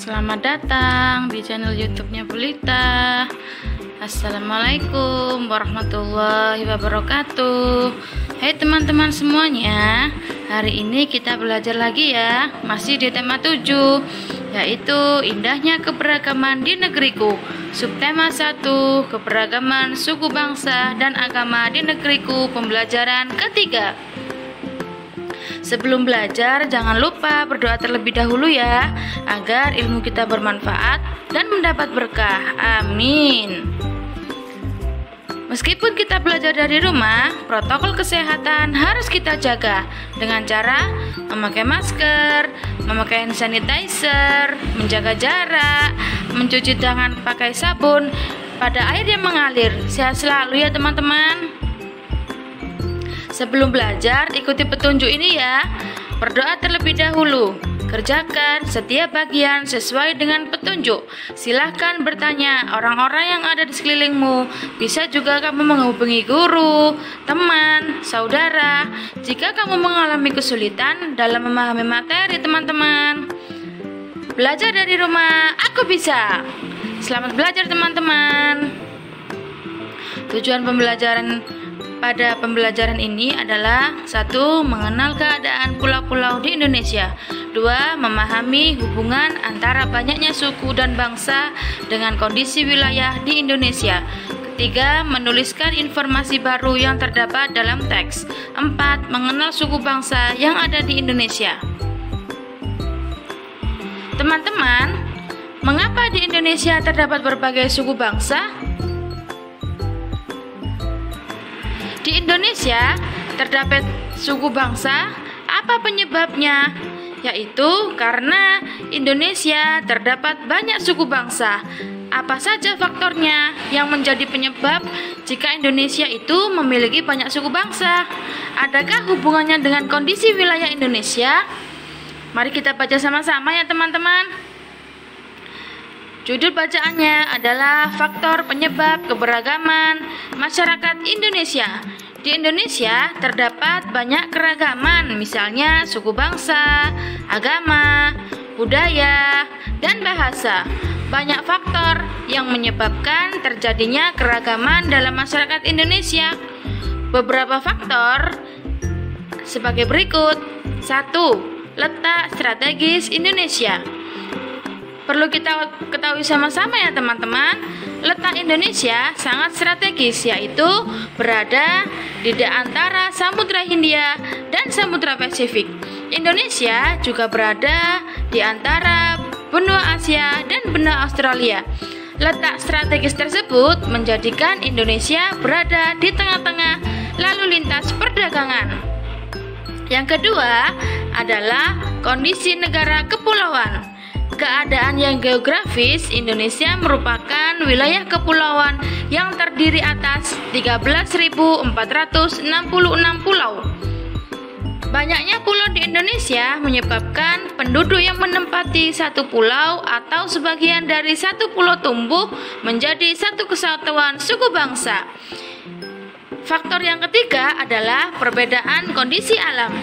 Selamat datang di channel YouTube-nya Bulita. Assalamualaikum warahmatullahi wabarakatuh. Hai teman-teman semuanya, hari ini kita belajar lagi ya, masih di tema 7, yaitu indahnya keberagaman di negeriku. Subtema 1, keberagaman suku bangsa dan agama di negeriku, pembelajaran ketiga. Sebelum belajar, jangan lupa berdoa terlebih dahulu ya, agar ilmu kita bermanfaat dan mendapat berkah. Amin. Meskipun kita belajar dari rumah, protokol kesehatan harus kita jaga dengan cara memakai masker, memakai hand sanitizer, menjaga jarak, mencuci tangan pakai sabun pada air yang mengalir. Sehat selalu ya teman-teman. Sebelum belajar, ikuti petunjuk ini ya. Berdoa terlebih dahulu. Kerjakan setiap bagian sesuai dengan petunjuk. Silahkan bertanya orang-orang yang ada di sekelilingmu. Bisa juga kamu menghubungi guru, teman, saudara jika kamu mengalami kesulitan dalam memahami materi teman-teman. Belajar dari rumah, aku bisa. Selamat belajar teman-teman. Tujuan pembelajaran pada pembelajaran ini adalah 1. Mengenal keadaan pulau-pulau di Indonesia. 2. Memahami hubungan antara banyaknya suku dan bangsa dengan kondisi wilayah di Indonesia. 3. Menuliskan informasi baru yang terdapat dalam teks. 4. Mengenal suku bangsa yang ada di Indonesia. Teman-teman, mengapa di Indonesia terdapat berbagai suku bangsa? Di Indonesia terdapat suku bangsa, apa penyebabnya? Yaitu karena Indonesia terdapat banyak suku bangsa. Apa saja faktornya yang menjadi penyebab jika Indonesia itu memiliki banyak suku bangsa? Adakah hubungannya dengan kondisi wilayah Indonesia? Mari kita baca sama-sama ya teman-teman. Judul bacaannya adalah Faktor Penyebab Keberagaman Masyarakat Indonesia. Di Indonesia terdapat banyak keragaman, misalnya suku bangsa, agama, budaya, dan bahasa. Banyak faktor yang menyebabkan terjadinya keragaman dalam masyarakat Indonesia. Beberapa faktor sebagai berikut. 1. Letak strategis Indonesia. Perlu kita ketahui sama-sama ya teman-teman, letak Indonesia sangat strategis, yaitu berada di antara Samudra Hindia dan Samudra Pasifik. Indonesia juga berada di antara benua Asia dan benua Australia. Letak strategis tersebut menjadikan Indonesia berada di tengah-tengah lalu lintas perdagangan. Yang kedua adalah kondisi negara kepulauan. Keadaan yang geografis, Indonesia merupakan wilayah kepulauan yang terdiri atas 13.466 pulau. Banyaknya pulau di Indonesia menyebabkan penduduk yang menempati satu pulau atau sebagian dari satu pulau tumbuh menjadi satu kesatuan suku bangsa. Faktor yang ketiga adalah perbedaan kondisi alam.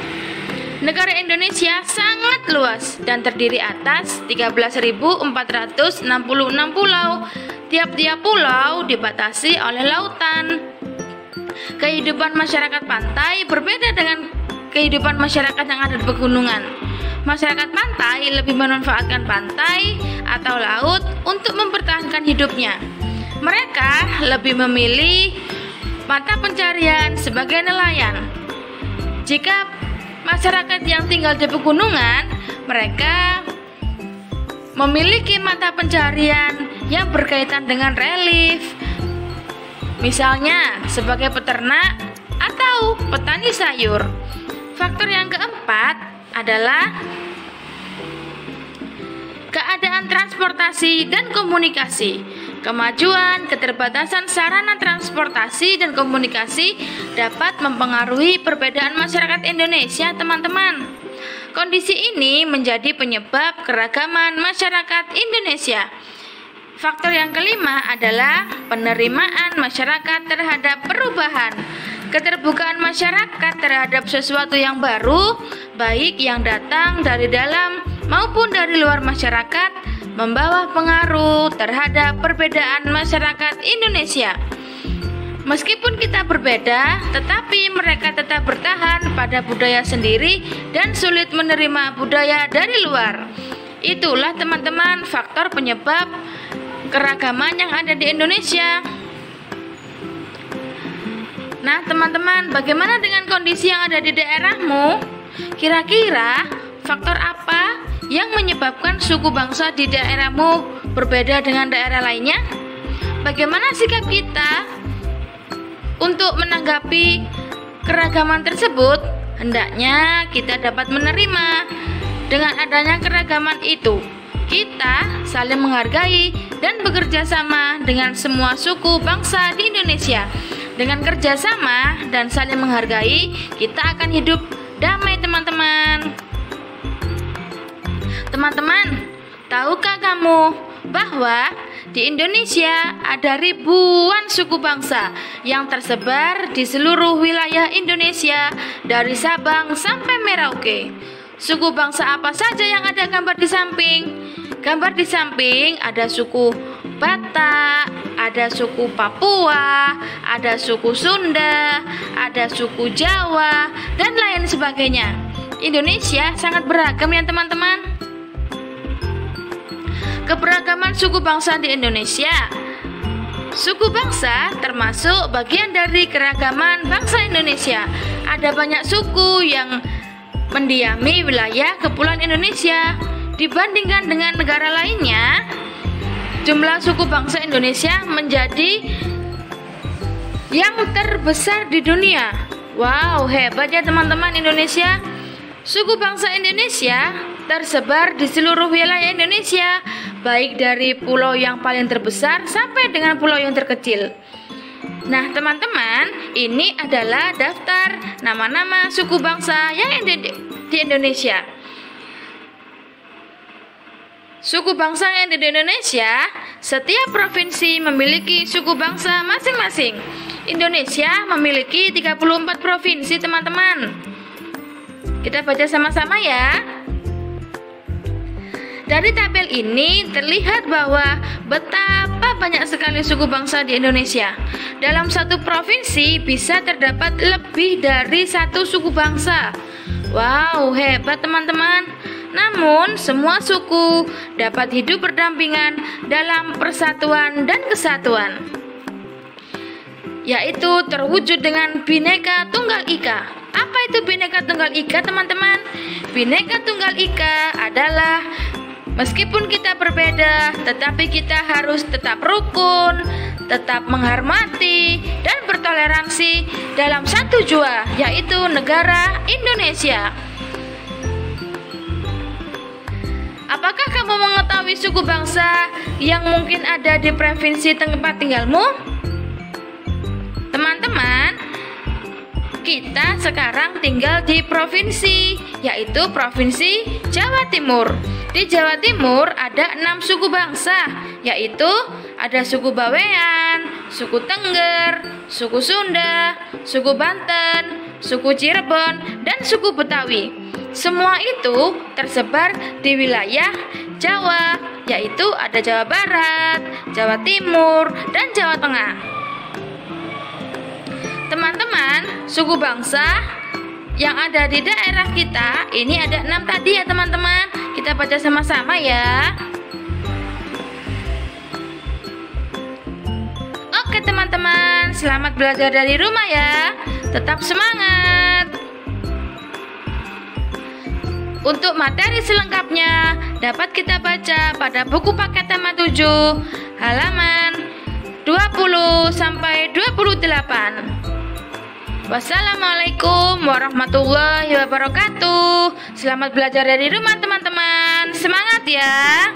Negara Indonesia sangat luas dan terdiri atas 13.466 pulau. Tiap-tiap pulau dibatasi oleh lautan. Kehidupan masyarakat pantai berbeda dengan kehidupan masyarakat yang ada di pegunungan. Masyarakat pantai lebih memanfaatkan pantai atau laut untuk mempertahankan hidupnya. Mereka lebih memilih mata pencarian sebagai nelayan. Jika masyarakat yang tinggal di pegunungan, mereka memiliki mata pencarian yang berkaitan dengan relief, misalnya sebagai peternak atau petani sayur. Faktor yang keempat adalah keadaan transportasi dan komunikasi. Kemajuan, keterbatasan sarana transportasi dan komunikasi dapat mempengaruhi perbedaan masyarakat Indonesia, teman-teman. Kondisi ini menjadi penyebab keragaman masyarakat Indonesia. Faktor yang kelima adalah penerimaan masyarakat terhadap perubahan. Keterbukaan masyarakat terhadap sesuatu yang baru, baik yang datang dari dalam maupun dari luar masyarakat, membawa pengaruh terhadap perbedaan masyarakat Indonesia. Meskipun kita berbeda, tetapi mereka tetap bertahan pada budaya sendiri dan sulit menerima budaya dari luar. Itulah teman-teman faktor penyebab keragaman yang ada di Indonesia. Nah teman-teman, bagaimana dengan kondisi yang ada di daerahmu? Kira-kira faktor apa yang menyebabkan suku bangsa di daerahmu berbeda dengan daerah lainnya? Bagaimana sikap kita untuk menanggapi keragaman tersebut? Hendaknya kita dapat menerima dengan adanya keragaman itu. Kita saling menghargai dan bekerja sama dengan semua suku bangsa di Indonesia. Dengan kerjasama dan saling menghargai, kita akan hidup damai teman-teman. Teman-teman, tahukah kamu bahwa di Indonesia ada ribuan suku bangsa yang tersebar di seluruh wilayah Indonesia dari Sabang sampai Merauke? Suku bangsa apa saja yang ada gambar di samping? Gambar di samping ada suku Batak, ada suku Papua, ada suku Sunda, ada suku Jawa, dan lain sebagainya. Indonesia sangat beragam ya teman-teman. Keberagaman suku bangsa di Indonesia. Suku bangsa termasuk bagian dari keragaman bangsa Indonesia. Ada banyak suku yang mendiami wilayah Kepulauan Indonesia. Dibandingkan dengan negara lainnya, jumlah suku bangsa Indonesia menjadi yang terbesar di dunia. Wow, hebat ya teman-teman Indonesia. Suku bangsa Indonesia tersebar di seluruh wilayah Indonesia, baik dari pulau yang paling terbesar sampai dengan pulau yang terkecil. Nah teman-teman, ini adalah daftar nama-nama suku bangsa yang ada di Indonesia. Suku bangsa yang ada di Indonesia, setiap provinsi memiliki suku bangsa masing-masing. Indonesia memiliki 34 provinsi teman-teman. Kita baca sama-sama ya. Dari tabel ini terlihat bahwa betapa banyak sekali suku bangsa di Indonesia. Dalam satu provinsi bisa terdapat lebih dari satu suku bangsa. Wow, hebat teman-teman. Namun, semua suku dapat hidup berdampingan dalam persatuan dan kesatuan, yaitu terwujud dengan Bhinneka Tunggal Ika. Apa itu Bhinneka Tunggal Ika, teman-teman? Bhinneka Tunggal Ika adalah meskipun kita berbeda, tetapi kita harus tetap rukun, tetap menghormati, dan bertoleransi dalam satu jua, yaitu negara Indonesia. Apakah kamu mengetahui suku bangsa yang mungkin ada di provinsi tempat tinggalmu? Teman-teman, kita sekarang tinggal di provinsi, yaitu Provinsi Jawa Timur. Di Jawa Timur ada 6 suku bangsa, yaitu ada suku Bawean, suku Tengger, suku Sunda, suku Banten, suku Cirebon, dan suku Betawi. Semua itu tersebar di wilayah Jawa, yaitu ada Jawa Barat, Jawa Timur, dan Jawa Tengah. Teman-teman, suku bangsa yang ada di daerah kita ini ada 6 tadi ya teman-teman. Kita baca sama-sama ya. Oke teman-teman, selamat belajar dari rumah ya. Tetap semangat. Untuk materi selengkapnya dapat kita baca pada buku paket tema 7 halaman 20 sampai 28. Wassalamualaikum warahmatullahi wabarakatuh. Selamat belajar dari rumah teman-teman. Semangat ya.